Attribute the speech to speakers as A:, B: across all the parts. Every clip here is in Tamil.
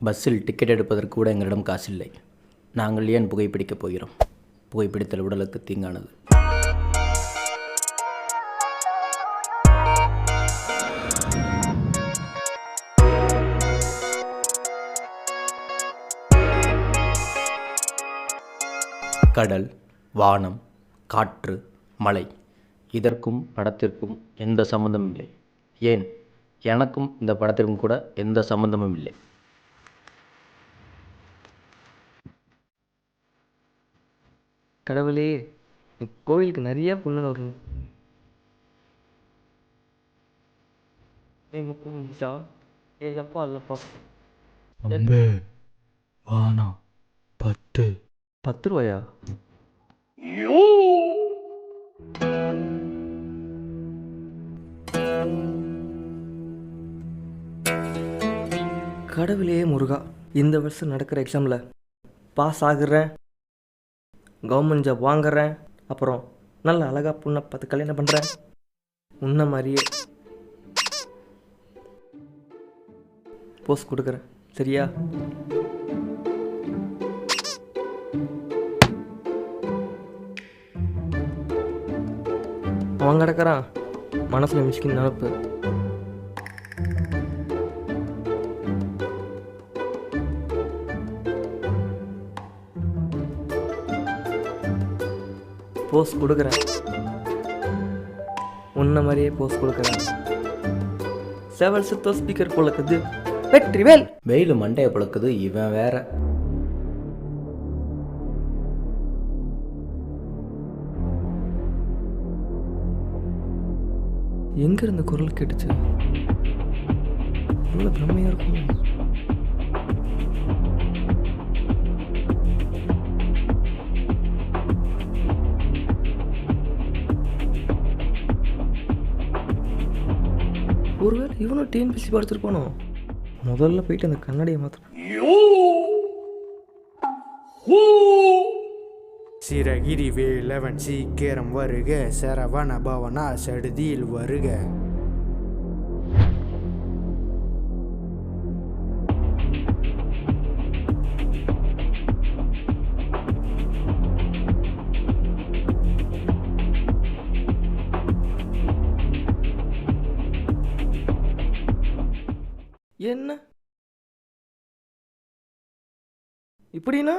A: பஸ்ஸில் டிக்கெட் எடுப்பதற்கு கூட எங்களிடம் காசில்லை. நாங்கள் ஏன் புகைப்பிடிக்கப் போகிறோம்? புகைப்பிடித்தல் உடலுக்கு தீங்கானது. கடல், வானம், காற்று, மழை, இதற்கும் படத்திற்கும் எந்த சம்மந்தமும் இல்லை. ஏன், எனக்கும் இந்த படத்திற்கும் கூட எந்த சம்மந்தமும் இல்லை.
B: கடவுளே, கோவிலுக்கு நிறைய புண்ணு வரும். அப்பா இல்லப்பா.
C: வானா
B: 10 ரூபாயா? கடவுளே முருகா, இந்த வருஷம் நடக்கிற எக்ஸாமில் பாஸ் ஆகுறேன், கவர்மெண்ட் ஜாப் வாங்குறேன், அப்புறம் நல்ல அழகா பொண்ணை பார்த்து கல்யாணம் பண்ணுறேன். உன்ன மாதிரியே போஸ்ட் கொடுக்குறேன், சரியா? அவன் கிடக்கிறான் மனசில் மிஸ்கின் நினப்பு. போஸ்ட் கொடுக்குறேன், உன்ன மாதிரியே போஸ்ட் கொடுக்குறேன். செவல் சுத்தோ ஸ்பீக்கர் பொழக்குது வெற்றிவேல்.
A: வெயில் மண்டையை பொழக்குது, இவன் வேற.
B: எங்க இருந்த குரல் கேட்டுச்சு? இவ்வளோ பிரம்மையா இருக்கும். ஒருவேளை இவனும் டிஎன்பிசி படிச்சிருப்பானோ? முதல்ல போயிட்டு அந்த கண்ணாடியை மாத்திரம்.
D: சிறகிரி வேலவன் சீக்கிரம் வருக, சரவண பவனா சடுதியில் வருக.
B: என்ன இப்படின்னா?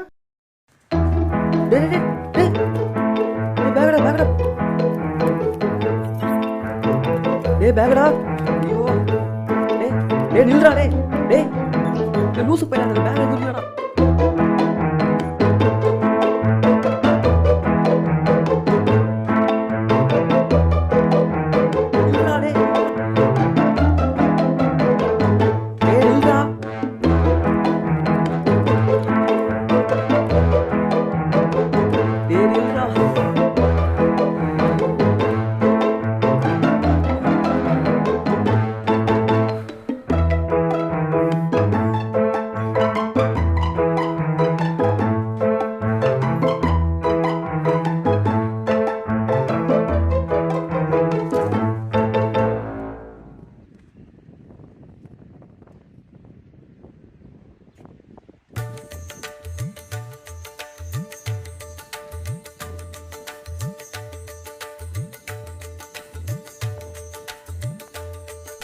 B: பேகடா. ஐயோ, நில்றா. லூசு பையன், அந்த பேக நில்றா.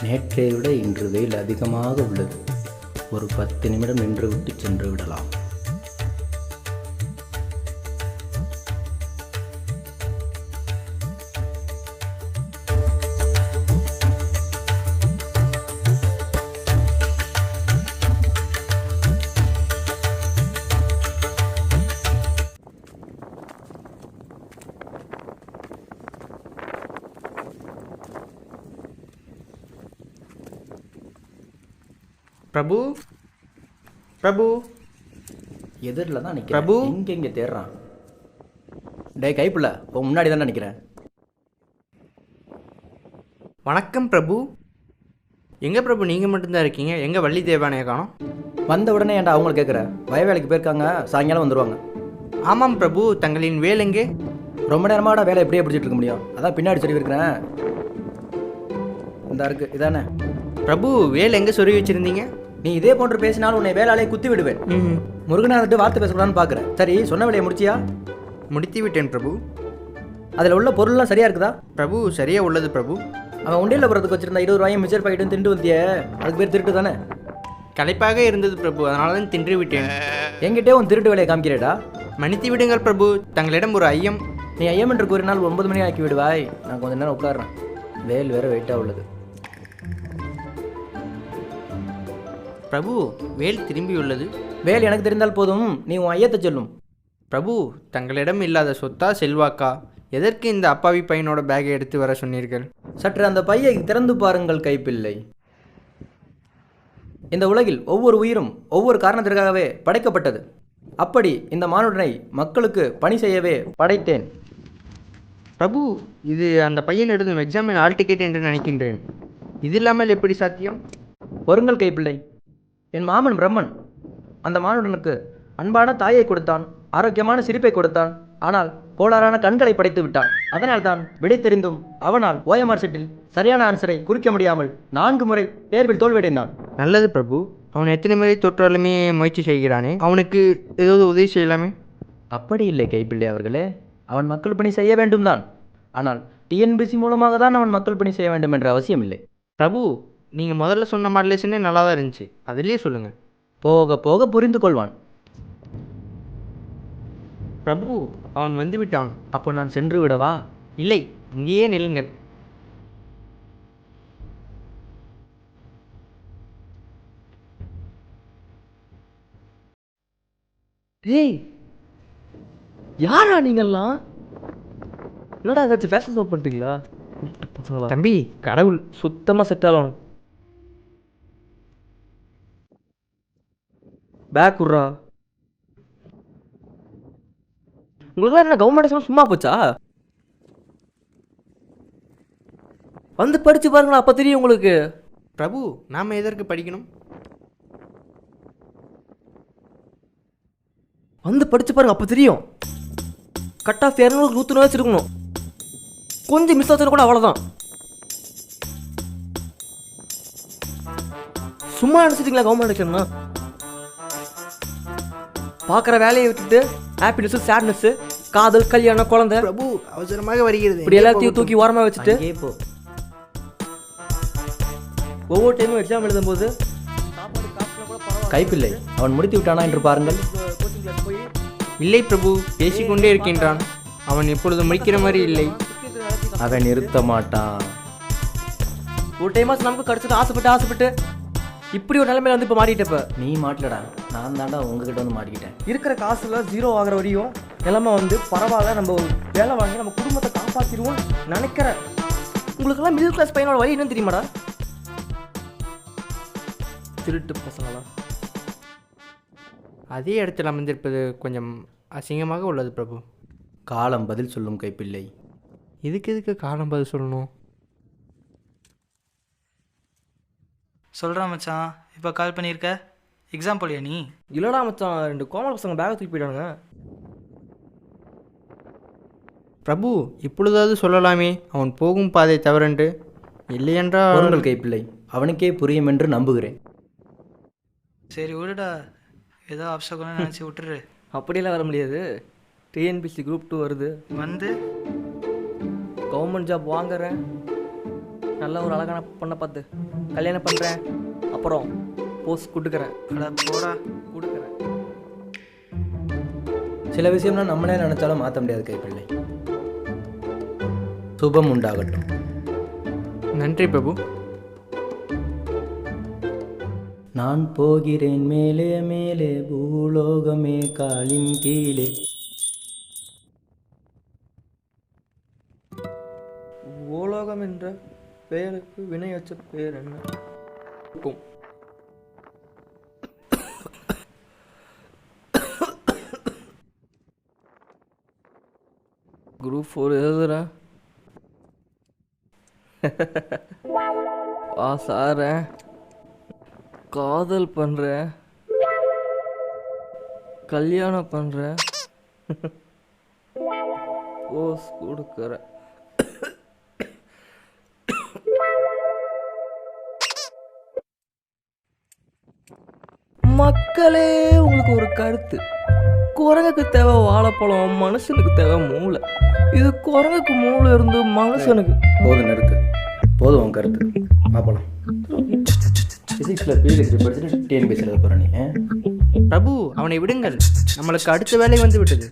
A: நேற்றை விட இன்று வெயில் அதிகமாக உள்ளது. ஒரு 10 நிமிடம் நின்று விட்டு சென்று விடலாம்.
D: பிரபு, பிரபு
A: எதிரில் தான் நிற்கிறேன்.
D: பிரபு
A: இங்கே தேடுறான். டே கைப்புள்ள, உன் முன்னாடி தான் நினைக்கிறேன்.
D: வணக்கம் பிரபு. எங்கே பிரபு நீங்கள் மட்டும்தான் இருக்கீங்க? எங்கே வள்ளி தேவானையை காணோம்?
A: வந்த உடனே ஏன்டா அவங்கள கேட்குற? வயவேலைக்கு போயிருக்காங்க, சாயங்காலம் வந்துடுவாங்க.
D: ஆமாம் பிரபு, தங்களின் வேலைங்கே?
A: ரொம்ப நேரமாடா வேலை எப்படியே பிடிச்சிட்டு இருக்க முடியும்? அதான் பின்னாடி சொல்லி இருக்கிறேன். இந்த இருக்கு, இதானே
D: பிரபு? வேலை எங்கே சொருகி வச்சுருந்தீங்க?
A: நீ இதே போன்று பேசினால் உன்னை வேளாலே குத்தி விடுவேன்.
D: ம்
A: முருகனார்ட்டு வார்த்தை பேசக்கூடாதுன்னு பார்க்குறேன். சரி, சொன்ன வேலையை முடிச்சியா?
D: முடித்து விட்டேன் பிரபு.
A: அதில் உள்ள பொருள்லாம் சரியா இருக்குதா?
D: பிரபு சரியாக உள்ளது பிரபு.
A: அவன் உண்டியில் போகிறதுக்கு வச்சிருந்த 20 ரூபாயும் மிச்சர் பாக்கெட்டும் திண்டு வந்தியே, அதுக்கு பேர் திருட்டு தானே?
D: களைப்பாக இருந்தது பிரபு, அதனால தான் தின்று விட்டேன்.
A: என்கிட்டே உன் திருட்டு வேலையை காமிக்கிறேடா.
D: மன்னித்து விடுங்கள் பிரபு, தங்களிடம் ஒரு ஐயம்.
A: நீ ஐயம் என்று கூறினால் 9 மணி ஆக்கி விடுவாய். நான் கொஞ்ச நேரம் உட்காடுறேன். வேல் வேற வெயிட்டாக உள்ளது.
D: பிரபு, வேல் திரும்பியுள்ளது.
A: வேல் எனக்கு தெரிந்தால் போதும், நீ உன் ஐயத்தை சொல்லும்.
D: பிரபு, தங்களிடம் இல்லாத சொத்தா செல்வாக்கா? எதற்கு இந்த அப்பாவி பையனோட பேக்கை எடுத்து வர சொன்னீர்கள்?
A: சற்று அந்த பையை திறந்து பாருங்கள் கைப்பிள்ளை. இந்த உலகில் ஒவ்வொரு உயிரும் ஒவ்வொரு காரணத்திற்காகவே படைக்கப்பட்டது. அப்படி இந்த மானுடனை மக்களுக்கு பணி செய்யவே படைத்தேன்.
D: பிரபு, இது அந்த பையன் எழுதும் எக்ஸாமின் ஆல் டிக்கெட் என்று நினைக்கின்றேன். இது இல்லாமல் எப்படி சாத்தியம்?
A: பொறுங்கள் கைப்பிள்ளை. என் மாமன் பிரம்மன் அந்த மானுடனுக்கு அன்பான தாயை கொடுத்தான், ஆரோக்கியமான சிரிப்பை கொடுத்தான். ஆனால் கோளாறான கண்களை படைத்து விட்டான். அதனால் தான் விடை தெரிந்தும் அவனால் ஓஎம்ஆர் செட்டில் சரியான ஆன்சரை குறிக்க முடியாமல் 4 முறை தேர்வில் தோல்வியடைந்தான்.
D: நல்லது பிரபு, அவன் எத்தனை முறை தோற்றாலுமே முயற்சி செய்கிறானே, அவனுக்கு ஏதாவது உதவி செய்யலாமே?
A: அப்படி இல்லை கைப்பிள்ளை அவர்களே, அவன் மக்கள் பணி செய்ய வேண்டும் தான். ஆனால் டிஎன்பிசி மூலமாக தான் அவன் மக்கள் பணி செய்ய வேண்டும் என்ற அவசியம் இல்லை.
D: பிரபு, நீங்கள் முதல்ல சொன்ன மாடலேஷனே நல்லா தான் இருந்துச்சு, அதிலே சொல்லுங்கள்.
A: போக போக புரிந்து கொள்வான்.
D: பிரபு, அவன் வந்து விட்டான்.
A: அப்போ நான் சென்று விடவா?
D: இல்லை, இங்கேயே நில்லுங்கள்.
B: ஏய், யாரா நீங்கள்லாம்? என்னடா ஏதாச்சும் ஃபேஷன் ஷோ பண்ணுறீங்களா?
D: தம்பி, கடவுள்.
B: சுத்தமாக செட் ஆகலாம். பேக் விட்றா. உங்களுக்குலாம் என்ன கவர்மெண்ட் எக்ஸாம் சும்மா போச்சா? வந்து படித்து பாருங்களா, அப்போ தெரியும் உங்களுக்கு.
D: பிரபு, நாம் எதற்கு படிக்கணும்?
B: வந்து படித்து பாருங்க, அப்போ தெரியும். கட் ஆஃப் 200 100 வச்சுருக்கணும். கொஞ்சம் மிஸ் ஆச்சுன்னா கூட அவ்வளோதான். சும்மா நினச்சிட்டிங்களா கவர்மெண்ட் எக்ஸாம்னா? பார்க்குற வேலையை விட்டுட்டு ஹாப்பினஸ்ஸு, சேட்னஸ்ஸு, காதல், கல்யாணம், குழந்தை,
D: பிரபு, அவசரமாக வருகிறது.
B: இப்படி எல்லாத்தையும் தூக்கி ஓரமாக வச்சுட்டு
A: போ.
B: ஒவ்வொரு டைமும் எக்ஸாம் எழுதும்போது
A: கைப்பிள்ளை அவன் முடித்து விட்டானா என்று பாருங்கள்.
B: கோச்சிங் கிளாஸ் போய்
D: இல்லை பிரபு, பேசிக்கொண்டே இருக்கின்றான். அவன் இப்பொழுது முடிக்கிற மாதிரி இல்லை.
A: அவன் நிறுத்த மாட்டான்.
B: ஒரு டைமாஸ் நமக்கு கிடச்சிட்டு ஆசைப்பட்டு இப்படி ஒரு நிலைமையில வந்து இப்போ மாறிட்டப்ப
A: நீ மாட்டலடா, நான் தாண்டா உங்ககிட்ட வந்து மாட்டிக்கிட்டேன்.
B: இருக்கிற காசுல 0 ஆகிற வரையும் நிலைமை வந்து பரவாயில்ல, நம்ம ஒரு வேலை வாங்கி நம்ம குடும்பத்தை காப்பாற்றிடுவோம் நினைக்கிறேன். உங்களுக்கெல்லாம் மிடில் கிளாஸ் பையனோட வழி என்னன்னு தெரியுமாடா? திருட்டு பசங்களா?
D: அதே இடத்தில் அமர்ந்திருப்பது கொஞ்சம் அசிங்கமாக உள்ளது பிரபு.
A: காலம் பதில் சொல்லும் கைப்பிள்ளை.
D: இதுக்கு எதுக்கு காலம் பதில் சொல்லணும்?
C: சொல்கிறேன் மச்சான். இப்போ கால் பண்ணியிருக்க, எக்ஸாம் போலியா நீ?
B: இல்லடா மச்சான், 2 கோமல் பசங்க பேக்கை தூக்கி போயிட்டானுங்க.
D: பிரபு, இப்பொழுதாவது சொல்லலாமே அவன் போகும் பாதை தவறென்று. இல்லையென்றால்
A: பொருங்கள் கைப்பிள்ளை, அவனுக்கே புரியும் என்று நம்புகிறேன்.
C: சரி விடுடா, ஏதோ அப்சகுன்னு நினச்சி விட்டுரு.
B: அப்படியெல்லாம் வர முடியாது. டிஎன்பிசி குரூப் 2 வருது.
C: வந்து
B: கவர்மெண்ட் ஜாப் வாங்குறேன், நல்ல ஒரு அழகான பொண்ணை பார்த்து கல்யாணம் பண்ணுறேன், அப்புறம் போஸ்ட் கொடுக்குறேன்.
C: அட போடா.
B: கொடுக்குறேன்.
A: சில விஷயம்லாம் நம்மளே நினைச்சாலும் மாற்ற முடியாது கைப்பிள்ளை. சுபம் உண்டாகட்டும்.
D: நன்றி பிரபு.
A: நான் போகிறேன் மேலே மேலே, பூலோகமே காலின் கீழே.
B: பூலோகம் என்ற பெயருக்கு வினை வச்ச பெயர் என்ன இருக்கும்? குரூப் 4 எழுதுறேன், பாஸ் ஆகிறேன், காதல் பண்ணுறேன், கல்யாணம் பண்ணுறேன், போஸ் கொடுக்குறேன். மக்களே, உங்களுக்கு ஒரு கருத்து. குரங்குக்கு தேவை வாழைப்பழம், மனுஷனுக்கு தேவை மூளை. இது குரங்குக்கு மூளை இருந்து மனுஷனுக்கு.
A: போதும் நிறுத்து, போதும் உன் கருத்து. பார்ப்பலாம். ஃபிசிக்ஸில் பிஹெச்டி படிச்சுட்டு டிஎன்பிஎஸ்சி எழுத போகிற நீ.
D: பிரபு, அவனை விடுங்கள், நம்மளுக்கு அடுத்த வேலை வந்து விட்டது.